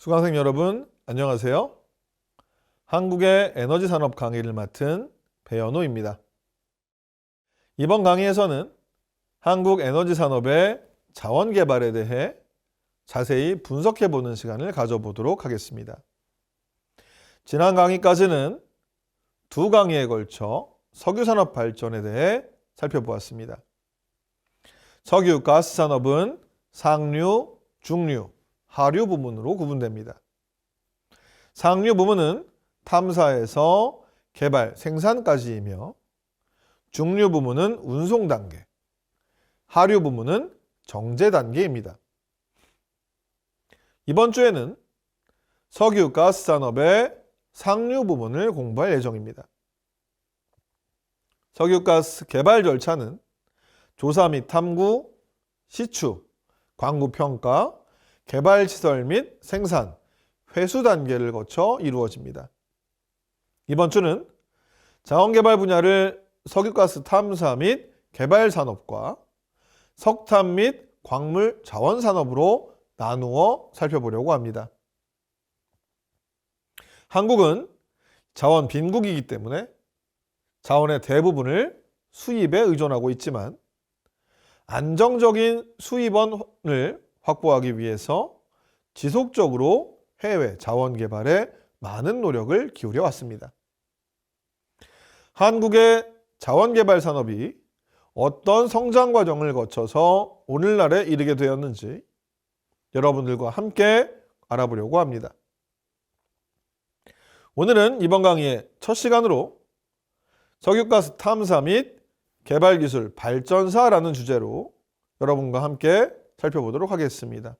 수강생 여러분, 안녕하세요. 한국의 에너지 산업 강의를 맡은 배현우입니다. 이번 강의에서는 한국 에너지 산업의 자원 개발에 대해 자세히 분석해보는 시간을 가져보도록 하겠습니다. 지난 강의까지는 두 강의에 걸쳐 석유산업 발전에 대해 살펴보았습니다. 석유 가스 산업은 상류, 중류, 하류 부문으로 구분됩니다. 상류 부문은 탐사에서 개발, 생산까지이며 중류 부문은 운송 단계, 하류 부문은 정제 단계입니다. 이번 주에는 석유 가스 산업의 상류 부문을 공부할 예정입니다. 석유 가스 개발 절차는 조사 및 탐구, 시추, 광구 평가, 개발 시설 및 생산, 회수 단계를 거쳐 이루어집니다. 이번 주는 자원개발 분야를 석유가스 탐사 및 개발 산업과 석탄 및 광물 자원 산업으로 나누어 살펴보려고 합니다. 한국은 자원 빈국이기 때문에 자원의 대부분을 수입에 의존하고 있지만 안정적인 수입원을 확보하기 위해서 지속적으로 해외 자원 개발에 많은 노력을 기울여 왔습니다. 한국의 자원 개발 산업이 어떤 성장 과정을 거쳐서 오늘날에 이르게 되었는지 여러분들과 함께 알아보려고 합니다. 오늘은 이번 강의의 첫 시간으로 석유가스 탐사 및 개발기술 발전사라는 주제로 여러분과 함께 살펴보도록 하겠습니다.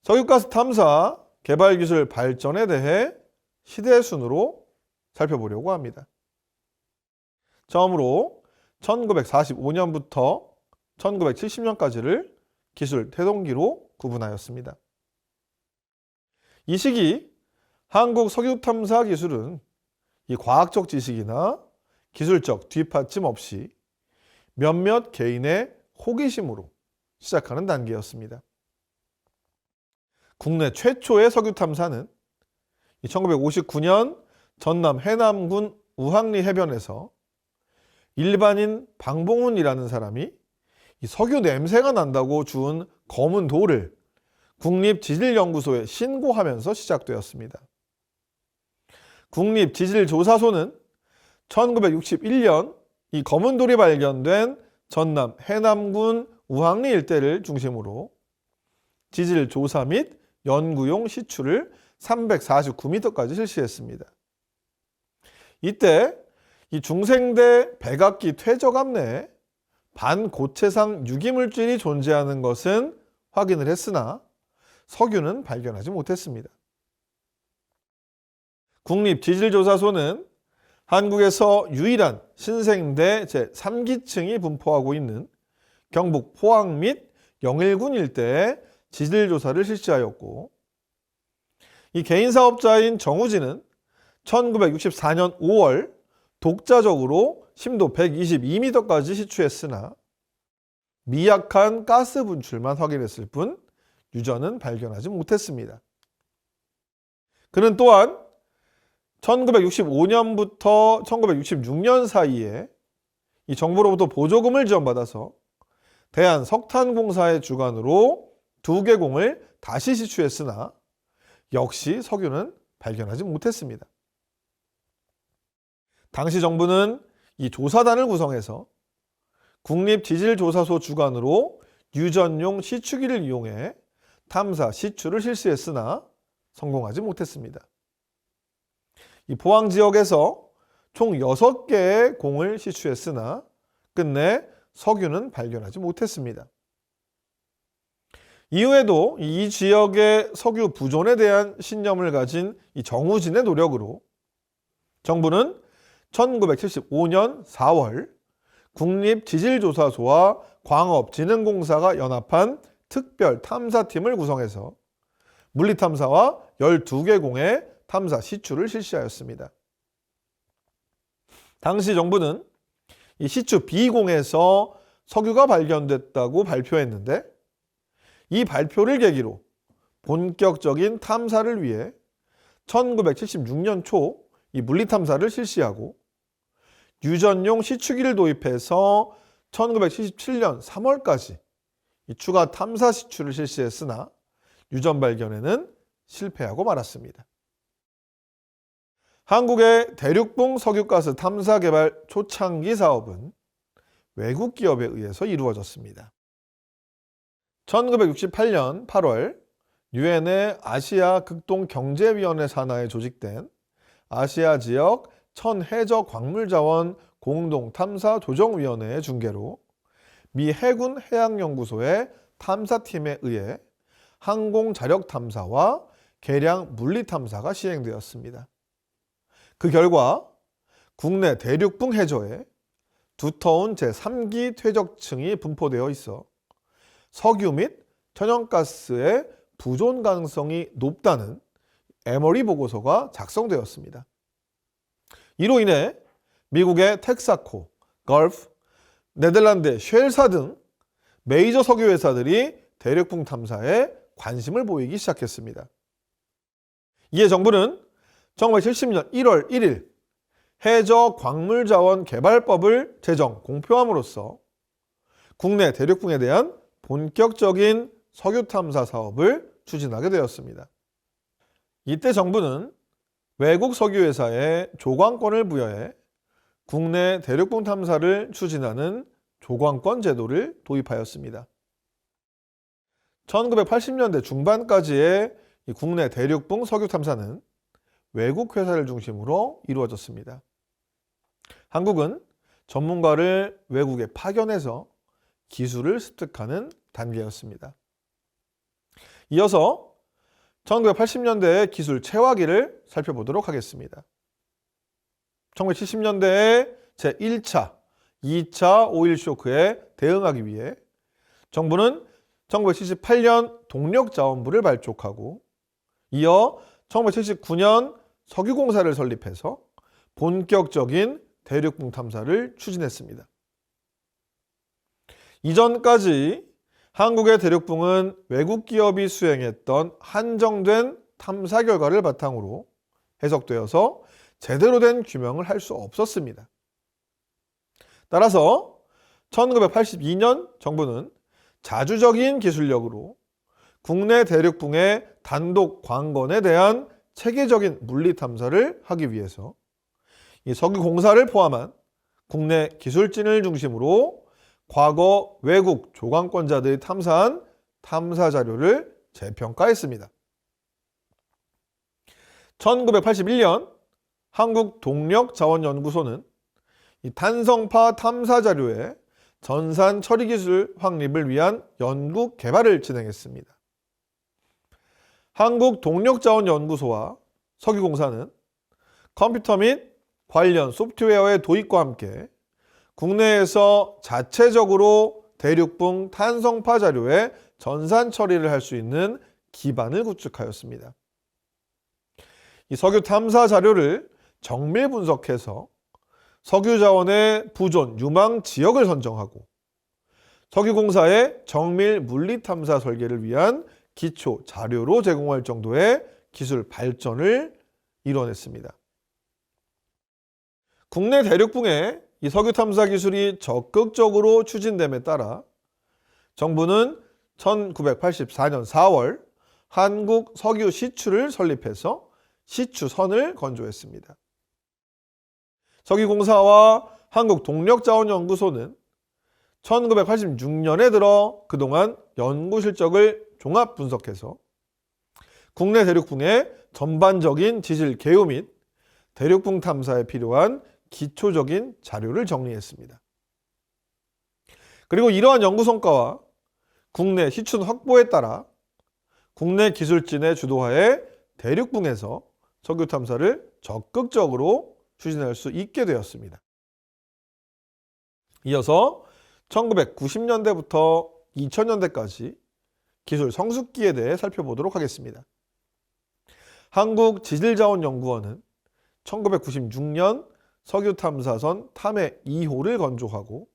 석유가스 탐사, 개발기술 발전에 대해 시대순으로 살펴보려고 합니다. 처음으로 1945년부터 1970년까지를 기술 태동기로 구분하였습니다. 이 시기 한국 석유 탐사 기술은 이 과학적 지식이나 기술적 뒷받침 없이 몇몇 개인의 호기심으로 시작하는 단계였습니다. 국내 최초의 석유 탐사는 1959년 전남 해남군 우항리 해변에서 일반인 방봉훈이라는 사람이 이 석유 냄새가 난다고 주운 검은 돌을 국립지질연구소에 신고하면서 시작되었습니다. 국립지질조사소는 1961년 이 검은 돌이 발견된 전남 해남군 우항리 일대를 중심으로 지질 조사 및 연구용 시추를 349m까지 실시했습니다. 이때 이 중생대 백악기 퇴적암 내에 반고체상 유기물질이 존재하는 것은 확인을 했으나 석유는 발견하지 못했습니다. 국립지질조사소는 한국에서 유일한 신생대 제3기층이 분포하고 있는 경북 포항 및 영일군 일대에 지질조사를 실시하였고, 이 개인사업자인 정우진은 1964년 5월 독자적으로 심도 122m까지 시추했으나 미약한 가스 분출만 확인했을 뿐 유전은 발견하지 못했습니다. 그는 또한 1965년부터 1966년 사이에 이 정부로부터 보조금을 지원받아서 대한석탄공사의 주관으로 2개 공을 다시 시추했으나 역시 석유는 발견하지 못했습니다. 당시 정부는 이 조사단을 구성해서 국립지질조사소 주관으로 유전용 시추기를 이용해 탐사 시추를 실시했으나 성공하지 못했습니다. 이 포항 지역에서 총 6개의 공을 시추했으나 끝내 석유는 발견하지 못했습니다. 이후에도 이 지역의 석유 부존에 대한 신념을 가진 이 정우진의 노력으로 정부는 1975년 4월 국립지질조사소와 광업진흥공사가 연합한 특별 탐사팀을 구성해서 물리탐사와 12개 공의 탐사 시추를 실시하였습니다. 당시 정부는 이 시추 B공에서 석유가 발견됐다고 발표했는데 이 발표를 계기로 본격적인 탐사를 위해 1976년 초 이 물리 탐사를 실시하고 유전용 시추기를 도입해서 1977년 3월까지 이 추가 탐사 시추를 실시했으나 유전 발견에는 실패하고 말았습니다. 한국의 대륙붕 석유가스 탐사 개발 초창기 사업은 외국 기업에 의해서 이루어졌습니다. 1968년 8월 유엔의 아시아 극동경제위원회 산하에 조직된 아시아 지역 천해저 광물자원 공동탐사조정위원회의 중개로 미 해군 해양연구소의 탐사팀에 의해 항공자력탐사와 계량 물리탐사가 시행되었습니다. 그 결과 국내 대륙붕 해저에 두터운 제3기 퇴적층이 분포되어 있어 석유 및 천연가스의 부존 가능성이 높다는 에머리 보고서가 작성되었습니다. 이로 인해 미국의 텍사코, 걸프, 네덜란드의 쉘사 등 메이저 석유 회사들이 대륙붕 탐사에 관심을 보이기 시작했습니다. 이에 정부는 1970년 1월 1일 해저 광물자원 개발법을 제정 공표함으로써 국내 대륙붕에 대한 본격적인 석유 탐사 사업을 추진하게 되었습니다. 이때 정부는 외국 석유회사에 조광권을 부여해 국내 대륙붕 탐사를 추진하는 조광권 제도를 도입하였습니다. 1980년대 중반까지의 국내 대륙붕 석유 탐사는 외국 회사를 중심으로 이루어졌습니다. 한국은 전문가를 외국에 파견해서 기술을 습득하는 단계였습니다. 이어서 1980년대의 기술 최화기를 살펴보도록 하겠습니다. 1970년대에 제1차, 2차 오일 쇼크에 대응하기 위해 정부는 1978년 동력자원부를 발족하고 이어 1979년 석유공사를 설립해서 본격적인 대륙붕 탐사를 추진했습니다. 이전까지 한국의 대륙붕은 외국 기업이 수행했던 한정된 탐사 결과를 바탕으로 해석되어서 제대로 된 규명을 할 수 없었습니다. 따라서 1982년 정부는 자주적인 기술력으로 국내 대륙붕의 단독 관건에 대한 체계적인 물리 탐사를 하기 위해서 이 석유공사를 포함한 국내 기술진을 중심으로 과거 외국 조광권자들이 탐사한 탐사 자료를 재평가했습니다. 1981년 한국동력자원연구소는 이 탄성파 탐사 자료의 전산 처리 기술 확립을 위한 연구 개발을 진행했습니다. 한국동력자원연구소와 석유공사는 컴퓨터 및 관련 소프트웨어의 도입과 함께 국내에서 자체적으로 대륙붕 탄성파 자료의 전산 처리를 할 수 있는 기반을 구축하였습니다. 이 석유 탐사 자료를 정밀 분석해서 석유 자원의 부존, 유망 지역을 선정하고 석유공사의 정밀 물리 탐사 설계를 위한 기초 자료로 제공할 정도의 기술 발전을 이뤄냈습니다. 국내 대륙붕에 이 석유 탐사 기술이 적극적으로 추진됨에 따라 정부는 1984년 4월 한국 석유 시추를 설립해서 시추선을 건조했습니다. 석유공사와 한국동력자원연구소는 1986년에 들어 그동안 연구 실적을 종합 분석해서 국내 대륙붕의 전반적인 지질 개요 및 대륙붕 탐사에 필요한 기초적인 자료를 정리했습니다. 그리고 이러한 연구 성과와 국내 시춘 확보에 따라 국내 기술진의 주도하에 대륙붕에서 석유 탐사를 적극적으로 추진할 수 있게 되었습니다. 이어서 1990년대부터 2000년대까지 기술 성숙기에 대해 살펴보도록 하겠습니다. 한국지질자원연구원은 1996년 석유탐사선 탐해 2호를 건조하고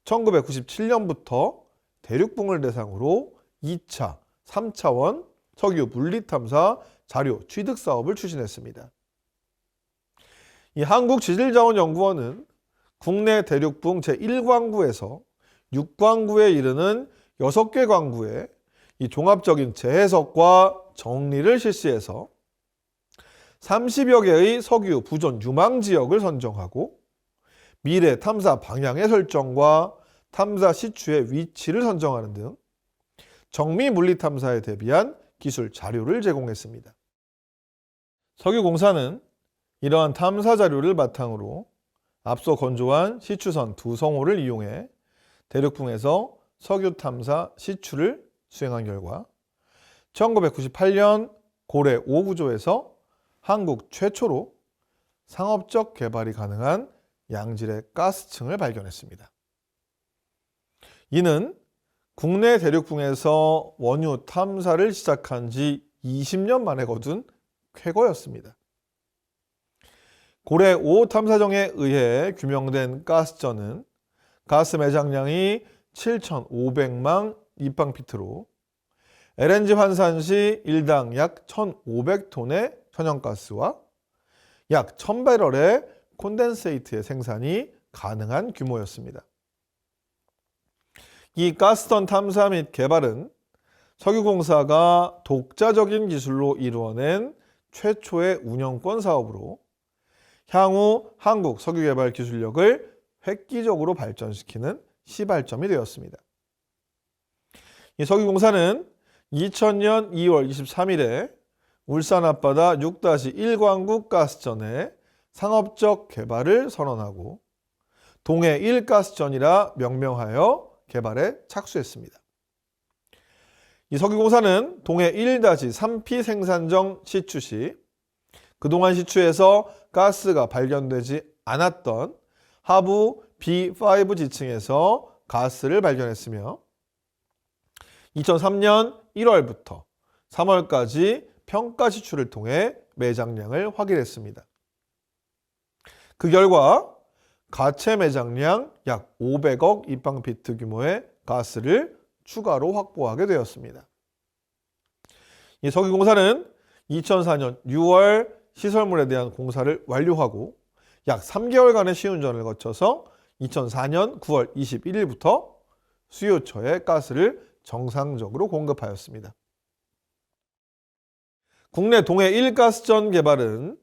1997년부터 대륙붕을 대상으로 2차, 3차원 석유 물리탐사 자료 취득 사업을 추진했습니다. 이 한국지질자원연구원은 국내 대륙붕 제1광구에서 6광구에 이르는 6개 광구에 이 종합적인 재해석과 정리를 실시해서 30여 개의 석유 부존 유망 지역을 선정하고 미래 탐사 방향의 설정과 탐사 시추의 위치를 선정하는 등 정미 물리 탐사에 대비한 기술 자료를 제공했습니다. 석유공사는 이러한 탐사 자료를 바탕으로 앞서 건조한 시추선 2성호를 이용해 대륙붕에서 석유 탐사 시추를 수행한 결과 1998년 고래 5구조에서 한국 최초로 상업적 개발이 가능한 양질의 가스층을 발견했습니다. 이는 국내 대륙붕에서 원유 탐사를 시작한 지 20년 만에 거둔 쾌거였습니다. 고래 5 탐사정에 의해 규명된 가스전은 가스 매장량이 7,500만 입방피트로 LNG 환산 시 일당 약 1,500톤의 천연가스와 약 1,000배럴의 콘덴세이트의 생산이 가능한 규모였습니다. 이 가스전 탐사 및 개발은 석유공사가 독자적인 기술로 이루어낸 최초의 운영권 사업으로 향후 한국 석유개발 기술력을 획기적으로 발전시키는 시발점이 되었습니다. 이 석유공사는 2000년 2월 23일에 울산 앞바다 6-1광구 가스전의 상업적 개발을 선언하고 동해 1가스전이라 명명하여 개발에 착수했습니다. 이 석유공사는 동해 1-3P 생산정 시추 시 그동안 시추에서 가스가 발견되지 않았던 하부 B5 지층에서 가스를 발견했으며 2003년 1월부터 3월까지 평가 시추를 통해 매장량을 확인했습니다. 그 결과 가채 매장량 약 500억 입방피트 규모의 가스를 추가로 확보하게 되었습니다. 이 석유공사는 2004년 6월 시설물에 대한 공사를 완료하고 약 3개월간의 시운전을 거쳐서 2004년 9월 21일부터 수요처에 가스를 정상적으로 공급하였습니다. 국내 동해 1가스전 개발은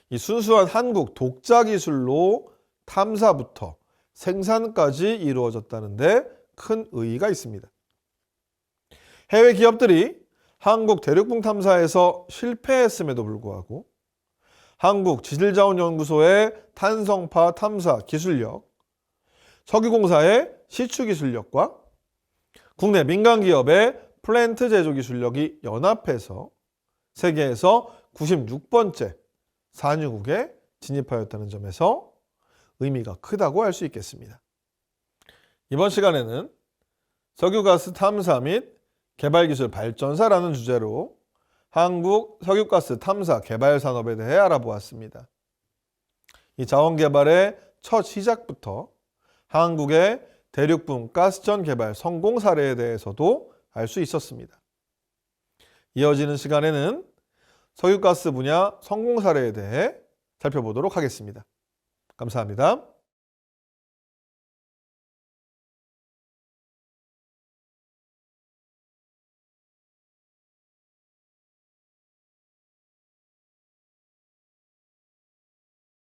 이 순수한 한국 독자 기술로 탐사부터 생산까지 이루어졌다는 데 큰 의의가 있습니다. 해외 기업들이 한국 대륙붕 탐사에서 실패했음에도 불구하고 한국지질자원연구소의 탄성파 탐사 기술력, 석유공사의 시추 기술력과 국내 민간기업의 플랜트 제조 기술력이 연합해서 세계에서 96번째 산유국에 진입하였다는 점에서 의미가 크다고 할 수 있겠습니다. 이번 시간에는 석유가스 탐사 및 개발기술 발전사라는 주제로 한국 석유가스 탐사 개발 산업에 대해 알아보았습니다. 이 자원개발의 첫 시작부터 한국의 대륙붕 가스전 개발 성공 사례에 대해서도 알 수 있었습니다. 이어지는 시간에는 석유가스 분야 성공 사례에 대해 살펴보도록 하겠습니다. 감사합니다.